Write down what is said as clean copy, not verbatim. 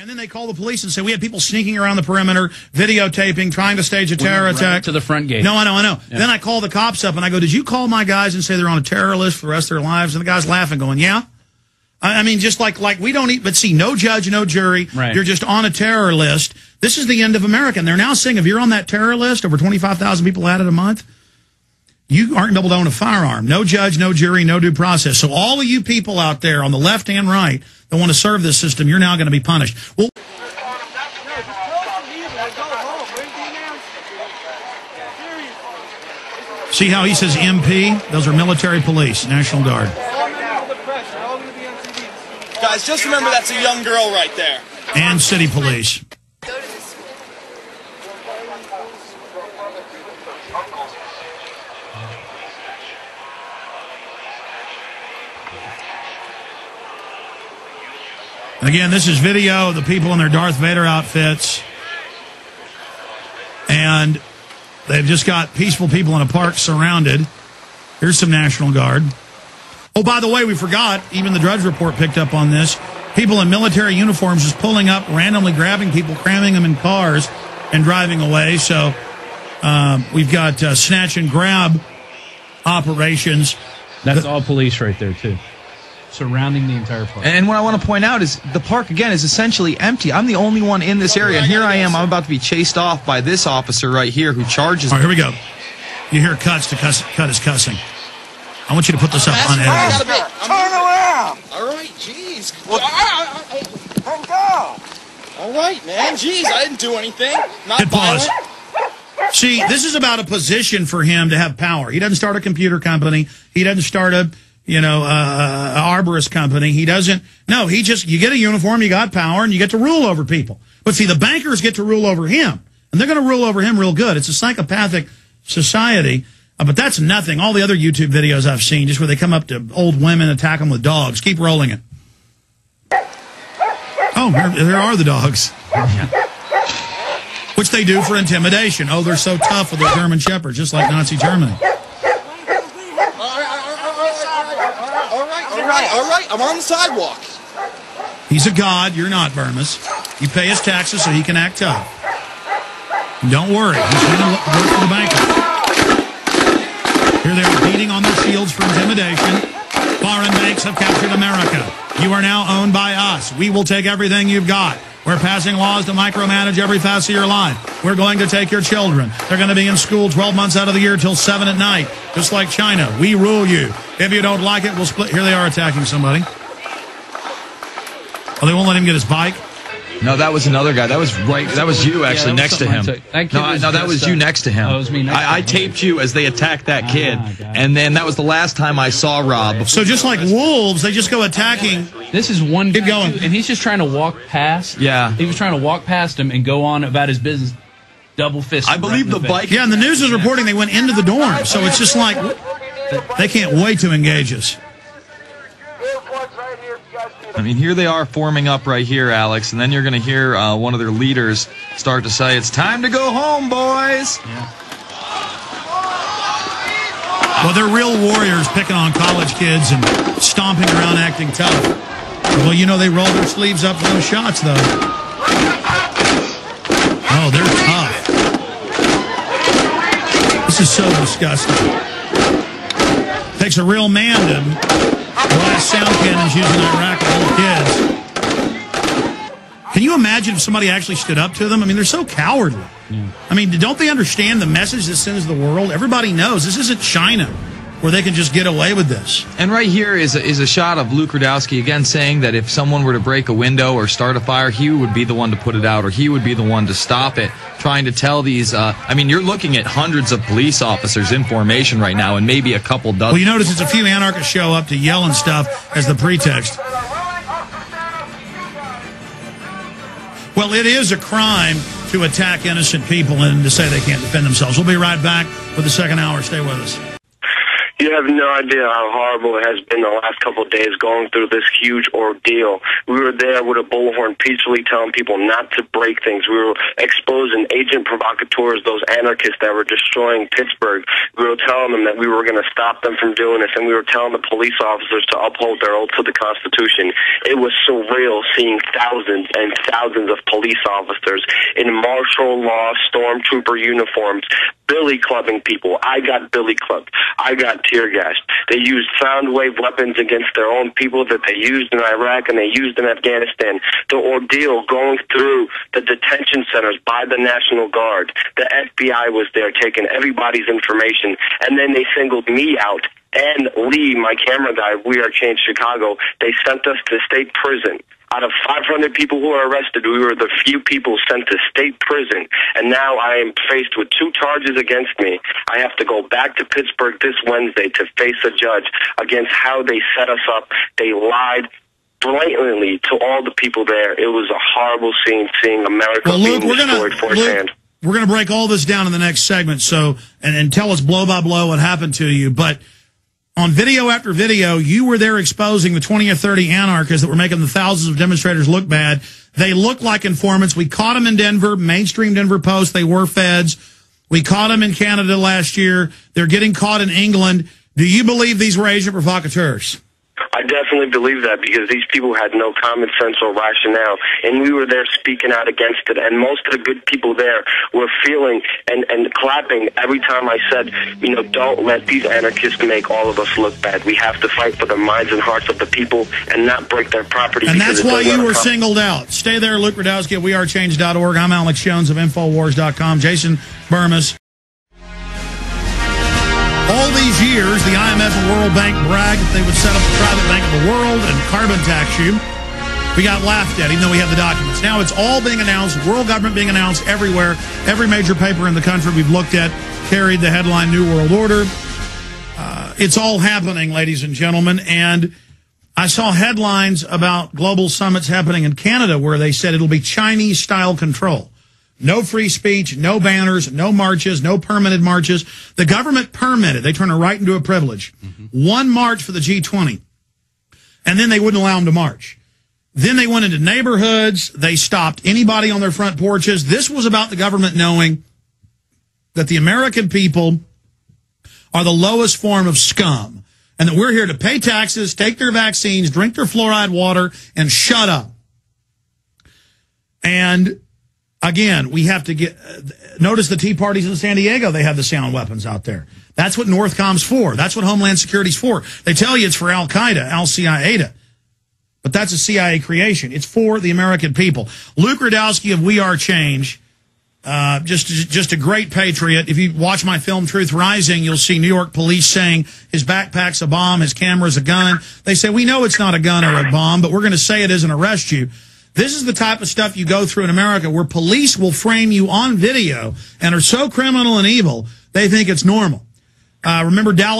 And then they call the police and say, we had people sneaking around the perimeter, videotaping, trying to stage a terror attack. To the front gate. No, I know. Yeah. Then I call the cops up and I go, did you call my guys and say they're on a terror list for the rest of their lives? And the guy's laughing, going, yeah. I mean, just like we don't eat, but see, no judge, no jury. Right. You're just on a terror list. This is the end of America. And they're now saying if you're on that terror list, over 25,000 people added a month, you aren't able to own a firearm. No judge, no jury, no due process. So all of you people out there on the left and right that want to serve this system, you're now going to be punished. Well, see how he says MP? Those are military police, National Guard. Guys, just remember that's a young girl right there. And city police. Again, this is video of the people in their Darth Vader outfits. And they've just got peaceful people in a park surrounded. Here's some National Guard. Oh, by the way, we forgot, even the Drudge Report picked up on this. People in military uniforms just pulling up, randomly grabbing people, cramming them in cars, and driving away. So we've got snatch and grab operations. That's all police right there, too. Surrounding the entire park. And what I want to point out is the park, again, is essentially empty. I'm the only one in this area, and here I am. I'm about to be chased off by this officer right here who charges me. All right, here we go. You hear cuts to cut is cussing. I want you to put this up unedited. Turn around! All right, jeez. Let go! All right, man. Jeez, I didn't do anything. Not Hit pause. violent. See, this is about a position for him to have power. He doesn't start a computer company. He doesn't start a, arborist company. He doesn't. No, you get a uniform, you got power, and you get to rule over people. But see, the bankers get to rule over him. And they're going to rule over him real good. It's a psychopathic society. But that's nothing. All the other YouTube videos I've seen, just where they come up to old women, attack them with dogs. Keep rolling it. Oh, there are the dogs. Which they do for intimidation. Oh, they're so tough with their German Shepherds, just like Nazi Germany. All right. I'm on the sidewalk. He's a god. You're not, Burmese. You pay his taxes so he can act tough. Don't worry. He's going to work for the banker. Here they are beating on their shields for intimidation. Foreign banks have captured America. You are now owned by us. We will take everything you've got. We're passing laws to micromanage every facet of your life. We're going to take your children. They're going to be in school 12 months out of the year till 7 at night, just like China. We rule you. If you don't like it, we'll split. Here they are attacking somebody. Oh, they won't let him get his bike? No, that was another guy. That was you actually next to him. That was you next to him. Oh, it was me next to him. I taped you as they attacked that kid, and then that was the last time I saw Rob. So just like wolves, they just go attacking. This is one Keep going. and he's just trying to walk past. Yeah. He was trying to walk past him and go on about his business. Double fist. I believe the bike. Yeah, and the news is reporting they went into the dorm. So it's just like, they can't wait to engage us. I mean, here they are forming up right here, Alex, and then you're going to hear one of their leaders start to say, "It's time to go home, boys." Yeah. Well, they're real warriors picking on college kids and stomping around acting tough. Well, they roll their sleeves up for those shots, though. Oh, they're tough. This is so disgusting. Takes a real man to blast sound cannons using Iraq with little kids. Can you imagine if somebody actually stood up to them? I mean, they're so cowardly. Yeah. I mean, don't they understand the message this sends to the world? Everybody knows this isn't China where they can just get away with this. And right here is a shot of Luke Rudowski again saying that if someone were to break a window or start a fire, he would be the one to put it out, or he would be the one to stop it. Trying to tell these, you're looking at hundreds of police officers in formation right now, and maybe a couple dozen. Well, you notice it's a few anarchists show up to yell and stuff as the pretext. Well, it is a crime to attack innocent people and to say they can't defend themselves. We'll be right back with the second hour. Stay with us. You have no idea how horrible it has been the last couple of days going through this huge ordeal. We were there with a bullhorn peacefully telling people not to break things. We were exposing agent provocateurs, those anarchists that were destroying Pittsburgh. We were telling them that we were going to stop them from doing this, and we were telling the police officers to uphold their oath to the Constitution. It was surreal seeing thousands and thousands of police officers in martial law stormtrooper uniforms billy clubbing people. I got billy clubbed. I got tear gassed. They used sound wave weapons against their own people that they used in Iraq and they used in Afghanistan. The ordeal going through the detention centers by the National Guard. The FBI was there taking everybody's information, and then they singled me out. And Lee, my camera guy, We Are Change Chicago, they sent us to state prison. Out of 500 people who were arrested, we were the few people sent to state prison. And now I am faced with 2 charges against me. I have to go back to Pittsburgh this Wednesday to face a judge against how they set us up. They lied blatantly to all the people there. It was a horrible scene seeing America being destroyed firsthand. We're going to break all this down in the next segment, so and tell us blow by blow what happened to you. But on video after video, you were there exposing the 20 or 30 anarchists that were making the thousands of demonstrators look bad. They look like informants. We caught them in Denver, mainstream Denver Post. They were feds. We caught them in Canada last year. They're getting caught in England. Do you believe these were agent provocateurs? I definitely believe that because these people had no common sense or rationale, and we were there speaking out against it, and most of the good people there were feeling and clapping every time I said, you know, don't let these anarchists make all of us look bad. We have to fight for the minds and hearts of the people and not break their property. And that's why you were singled out. Stay there, Luke Rudkowski at wearechange.org. I'm Alex Jones of Infowars.com. Jason Burmis. All these years, the IMF and World Bank bragged that they would set up the private bank of the world and carbon tax you. We got laughed at, even though we have the documents. Now it's all being announced, world government being announced everywhere. Every major paper in the country we've looked at carried the headline New World Order. It's all happening, ladies and gentlemen. And I saw headlines about global summits happening in Canada where they said it'll be Chinese-style control. No free speech, no banners, no marches, no permitted marches. The government permitted. They turn a right into a privilege. One march for the G20. And then they wouldn't allow them to march. Then they went into neighborhoods. They stopped anybody on their front porches. This was about the government knowing that the American people are the lowest form of scum. And that we're here to pay taxes, take their vaccines, drink their fluoride water, and shut up. And again, we have to notice the Tea Parties in San Diego, they have the sound weapons out there. That's what Northcom's for. That's what Homeland Security's for. They tell you it's for Al-Qaeda, Al-Qaeda. But that's a CIA creation. It's for the American people. Luke Rudkowski of We Are Change, just a great patriot. If you watch my film Truth Rising, you'll see New York police saying his backpack's a bomb, his camera's a gun. They say, we know it's not a gun or a bomb, but we're going to say it is and arrest you. This is the type of stuff you go through in America where police will frame you on video and are so criminal and evil, they think it's normal. Remember Dallas?